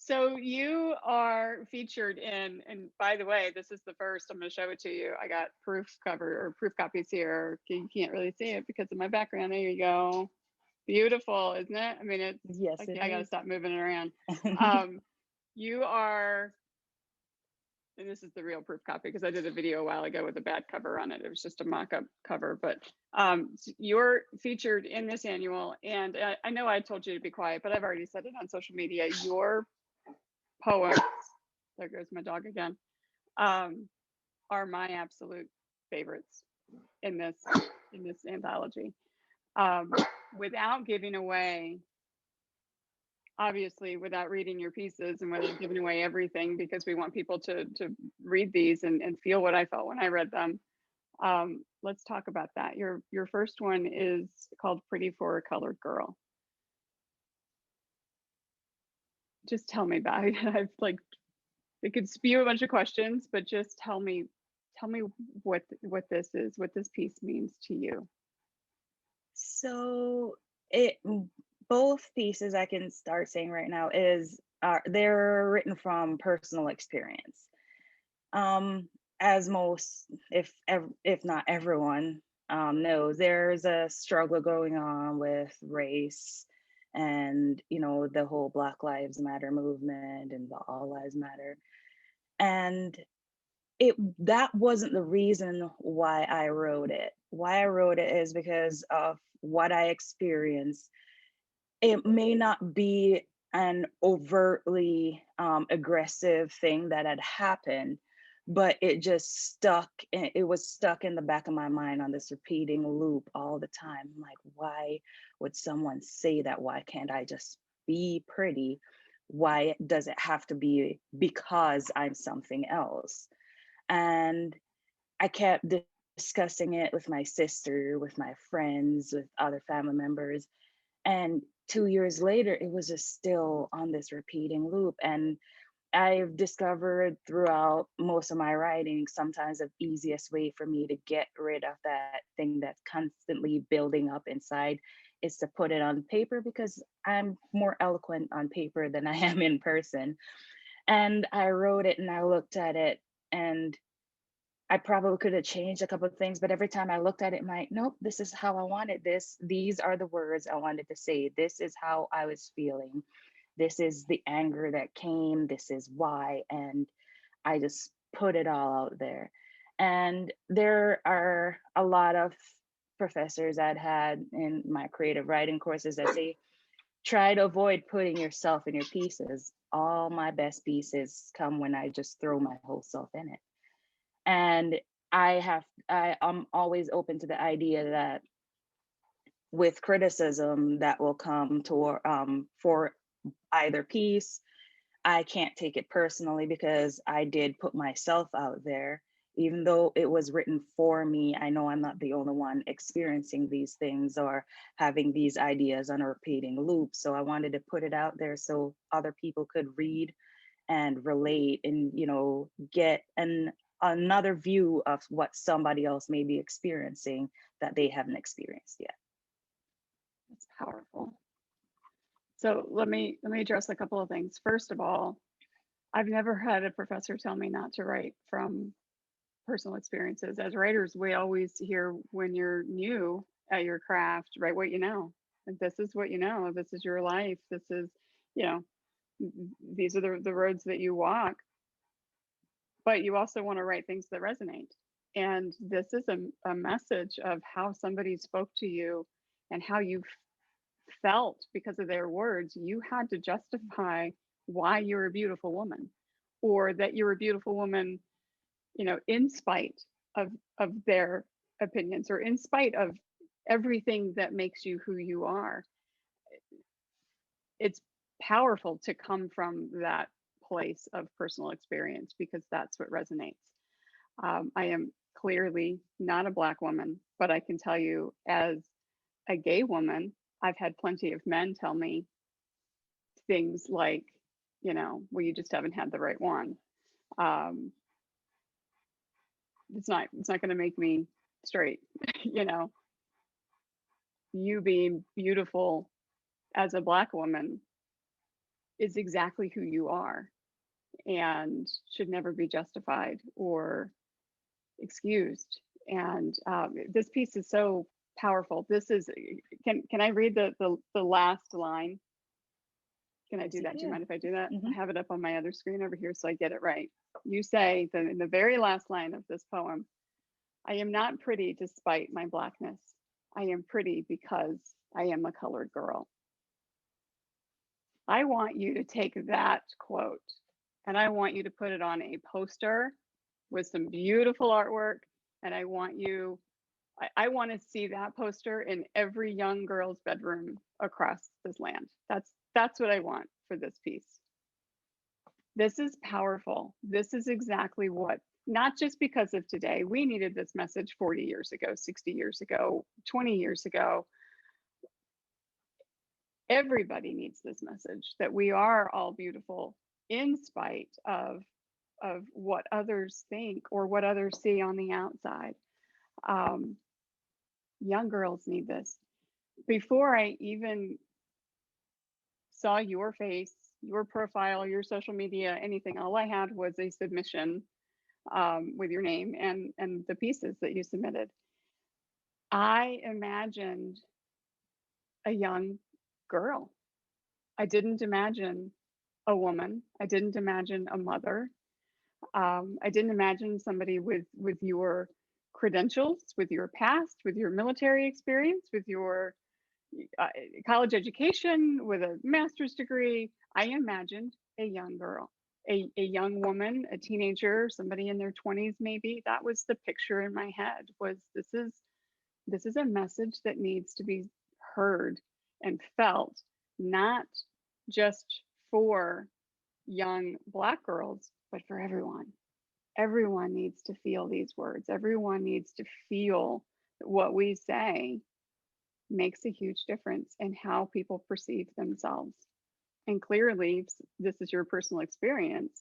So you are featured in, and by the way, this is the first. I'm going to show it to you. I got proof copies here. You can't really see it because of my background. There you go. Beautiful, isn't it? I mean, it's Yes, like it I got to is. stop moving it around. Um, you are, and this is the real proof copy because I did a video a while ago with a bad cover on it. It was just a mock-up cover, but you're featured in this annual, and I know I told you to be quiet, but I've already said it on social media. Your poems, there goes my dog again, um, are my absolute favorites in this anthology. Um, Without giving away, obviously, without reading your pieces and without giving away everything, because we want people to read these and feel what I felt when I read them. Let's talk about that. Your first one is called "Pretty for a Colored Girl." Just tell me about it. I've like it could spew a bunch of questions, but just tell me what this is, what this piece means to you. So it both pieces I can start saying right now is they're written from personal experience. Um, as most, if not everyone, knows, there's a struggle going on with race, and the whole Black Lives Matter movement and the All Lives Matter. And it that wasn't the reason why I wrote it. Why I wrote it is because of what I experienced. It may not be an overtly aggressive thing that had happened, but it just stuck. It was stuck in the back of my mind on this repeating loop all the time. I'm like, why would someone say that? Why can't I just be pretty? Why does it have to be because I'm something else? And I kept discussing it with my sister, with my friends, with other family members. And 2 years later, it was just still on this repeating loop. And I've discovered throughout most of my writing, sometimes the easiest way for me to get rid of that thing that's constantly building up inside is to put it on paper, because I'm more eloquent on paper than I am in person. And I wrote it and I looked at it, and I probably could have changed a couple of things, but every time I looked at it, I'm like, nope, this is how I wanted this. These are the words I wanted to say. This is how I was feeling. This is the anger that came. This is why. And I just put it all out there. And there are a lot of professors I'd had in my creative writing courses that say, try to avoid putting yourself in your pieces. All my best pieces come when I just throw my whole self in it. And I'm always open to the idea that with criticism that will come to for either piece, I can't take it personally because I did put myself out there. Even though it was written for me, I know I'm not the only one experiencing these things or having these ideas on a repeating loop. So I wanted to put it out there so other people could read and relate, and get another view of what somebody else may be experiencing that they haven't experienced yet. It's powerful. So let me address a couple of things. First of all, I've never had a professor tell me not to write from personal experiences. As writers, we always hear when you're new at your craft, write what you know. And this is what you know. This is your life. This is, you know, these are the roads that you walk. But you also want to write things that resonate. And this is a message of how somebody spoke to you and how you felt because of their words. You had to justify why you're a beautiful woman, or that you're a beautiful woman, in spite of their opinions, or in spite of everything that makes you who you are. It's powerful to come from that place of personal experience because that's what resonates. I am clearly not a Black woman, but I can tell you, as a gay woman, I've had plenty of men tell me things like, well, you just haven't had the right one. Um, it's not going to make me straight. you know, you being beautiful as a Black woman is exactly who you are and should never be justified or excused. And this piece is so powerful. This is, can I read the last line? Can I Yes, do you that? Do you can. mind if I do that? I Hmm. have it up on my other screen over here so I get it right. You say that in the very last line of this poem, I am not pretty despite my blackness. I am pretty because I am a colored girl. I want you to take that quote and I want you to put it on a poster with some beautiful artwork. And I want to see that poster in every young girl's bedroom across this land. That's what I want for this piece. This is powerful. This is exactly what, not just because of today. We needed this message 40 years ago, 60 years ago, 20 years ago. Everybody needs this message that we are all beautiful in spite of what others think or what others see on the outside. Um, young girls need this. Before I even saw your face, your profile, your social media, anything, all I had was a submission with your name and the pieces that you submitted. I imagined a young girl. I didn't imagine a woman. I didn't imagine a mother. I didn't imagine somebody with your credentials, with your past, with your military experience, with your uh, college education, with a master's degree. I imagined a young girl, a young woman, a teenager, somebody in their 20s maybe. That was the picture in my head. Was this is a message that needs to be heard and felt, not just for young Black girls, but for everyone. Everyone needs to feel these words. Everyone needs to feel that what we say makes a huge difference in how people perceive themselves. And clearly, this is your personal experience.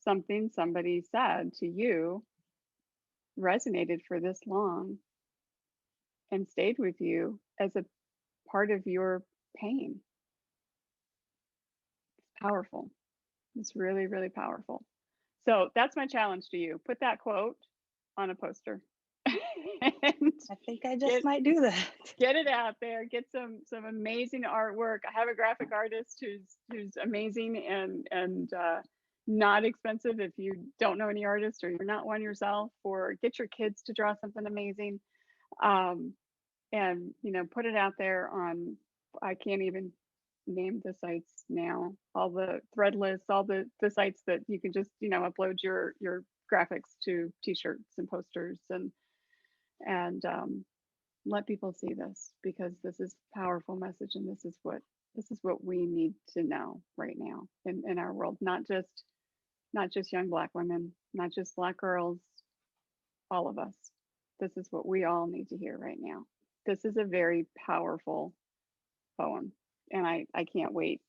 Something somebody said to you resonated for this long and stayed with you as a part of your pain. It's powerful. It's really, really powerful. So that's my challenge to you. Put that quote on a poster and I think I just get might do that. get it out there. Get some amazing artwork. I have a graphic artist who's amazing and not expensive if you don't know any artists or you're not one yourself. Or get your kids to draw something amazing. Um, and put it out there on, I can't even name the sites now, all the thread lists, all the sites that you can just upload your graphics to t-shirts and posters and let people see this, because this is powerful message, and this is what we need to know right now in our world. Not just young Black women, not just Black girls, all of us. This is what we all need to hear right now. This is a very powerful poem, and I can't wait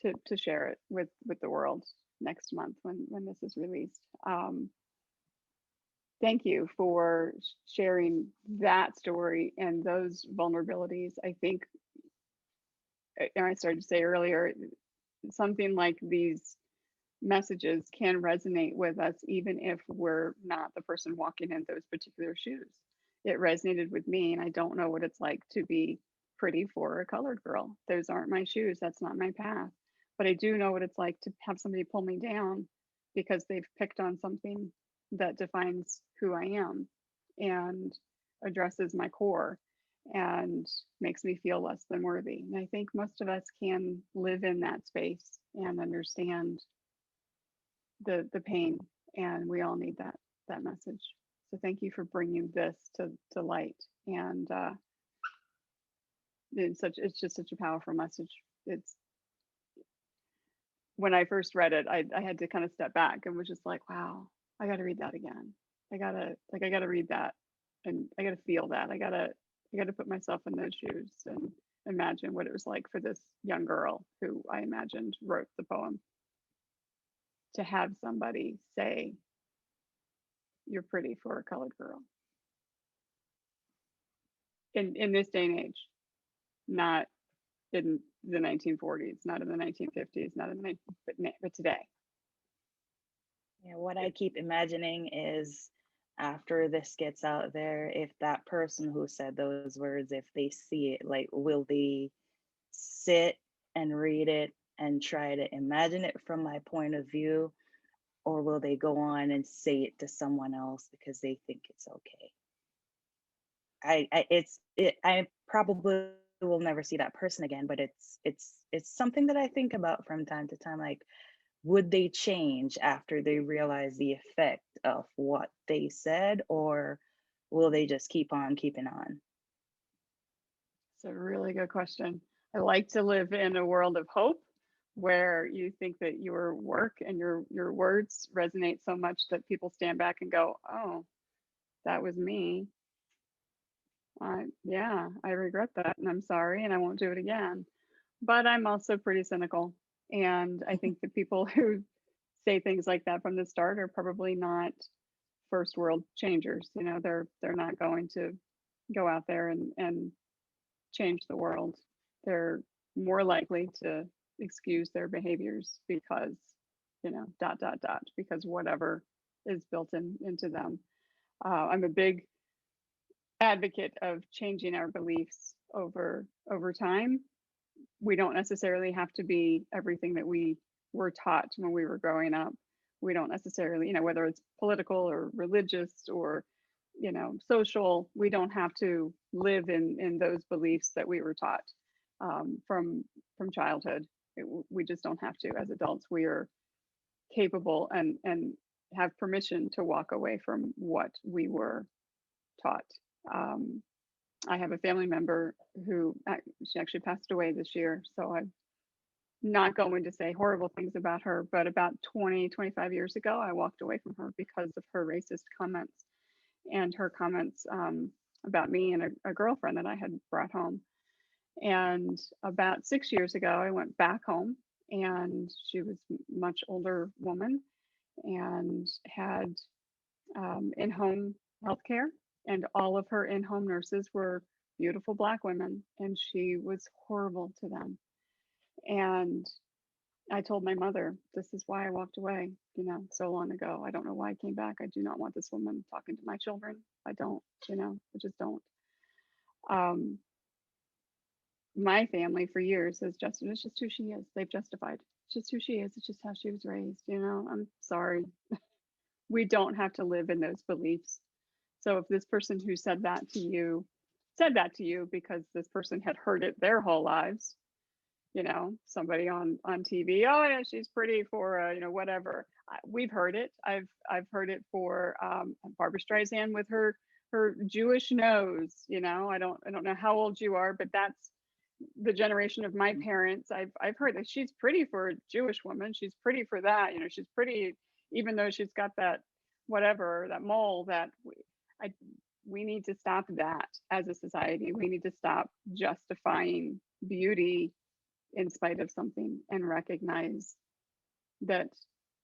to share it with the world next month when this is released. Thank you for sharing that story and those vulnerabilities. I think, and I started to say earlier, something like these messages can resonate with us even if we're not the person walking in those particular shoes. It resonated with me, and I don't know what it's like to be pretty for a colored girl. Those aren't my shoes. That's not my path. But I do know what it's like to have somebody pull me down because they've picked on something that defines who I am and addresses my core and makes me feel less than worthy. And I think most of us can live in that space and understand the pain, and we all need that message. So thank you for bringing this to light. And it's just such a powerful message. It's, when I first read it, I had to kind of step back and was just like, wow, I got to read that again. I gotta read that, and I gotta feel that. I gotta put myself in those shoes and imagine what it was like for this young girl who I imagined wrote the poem, to have somebody say, you're pretty for a colored girl in this day and age, not in the 1940s, not in the 1950s, not in the but today. Yeah, what I keep imagining is after this gets out there, if that person who said those words, if they see it, like, will they sit and read it and try to imagine it from my point of view, or will they go on and say it to someone else because they think it's okay? I probably will never see that person again, but it's something that I think about from time to time. Like, would they change after they realize the effect of what they said, or will they just keep on keeping on? It's a really good question. I like to live in a world of hope where you think that your work and your words resonate so much that people stand back and go, "Oh, that was me. Yeah, I regret that and I'm sorry and I won't do it again." But I'm also pretty cynical, and I think the people who say things like that from the start are probably not first world changers. You know, they're not going to go out there and change the world. They're more likely to excuse their behaviors because, dot dot dot, because whatever is built into them. I'm a big advocate of changing our beliefs over time. We don't necessarily have to be everything that we were taught when we were growing up. We don't necessarily, whether it's political or religious or, social, we don't have to live in those beliefs that we were taught from childhood. We just don't have to. As adults, we are capable and have permission to walk away from what we were taught. Um, I have a family member who she actually passed away this year, so I'm not going to say horrible things about her, but about 25 years ago, I walked away from her because of her racist comments and her comments about me and a girlfriend that I had brought home. And about 6 years ago, I went back home, and she was a much older woman and had in-home healthcare, and all of her in-home nurses were beautiful Black women, and she was horrible to them. And I told my mother, this is why I walked away, so long ago. I don't know why I came back. I do not want this woman talking to my children. I don't, I just don't. Um, my family for years has just, it's just who she is. They've justified. It's just who she is. It's just how she was raised. I'm sorry. We don't have to live in those beliefs. So if this person who said that to you because this person had heard it their whole lives, somebody on TV, oh yeah, she's pretty for whatever. We've heard it. I've heard it for Barbara Streisand with her Jewish nose. I don't know how old you are, but that's the generation of my parents. I've heard that she's pretty for a Jewish woman. She's pretty for that. She's pretty even though she's got that whatever that mole that I we need to stop that as a society. We need to stop justifying beauty in spite of something and recognize that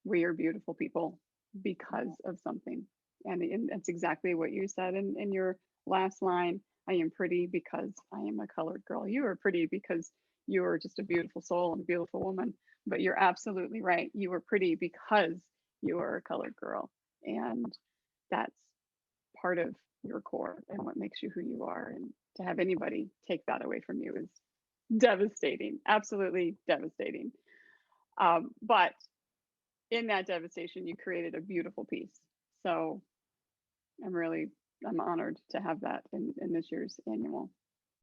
we are beautiful people because of something. And that's exactly what you said in your last line. I am pretty because I am a colored girl. You are pretty because you are just a beautiful soul and a beautiful woman. But you're absolutely right. You are pretty because you are a colored girl. And that's part of your core and what makes you who you are. And to have anybody take that away from you is devastating, absolutely devastating. But in that devastation, you created a beautiful piece. So I'm honored to have that in this year's annual.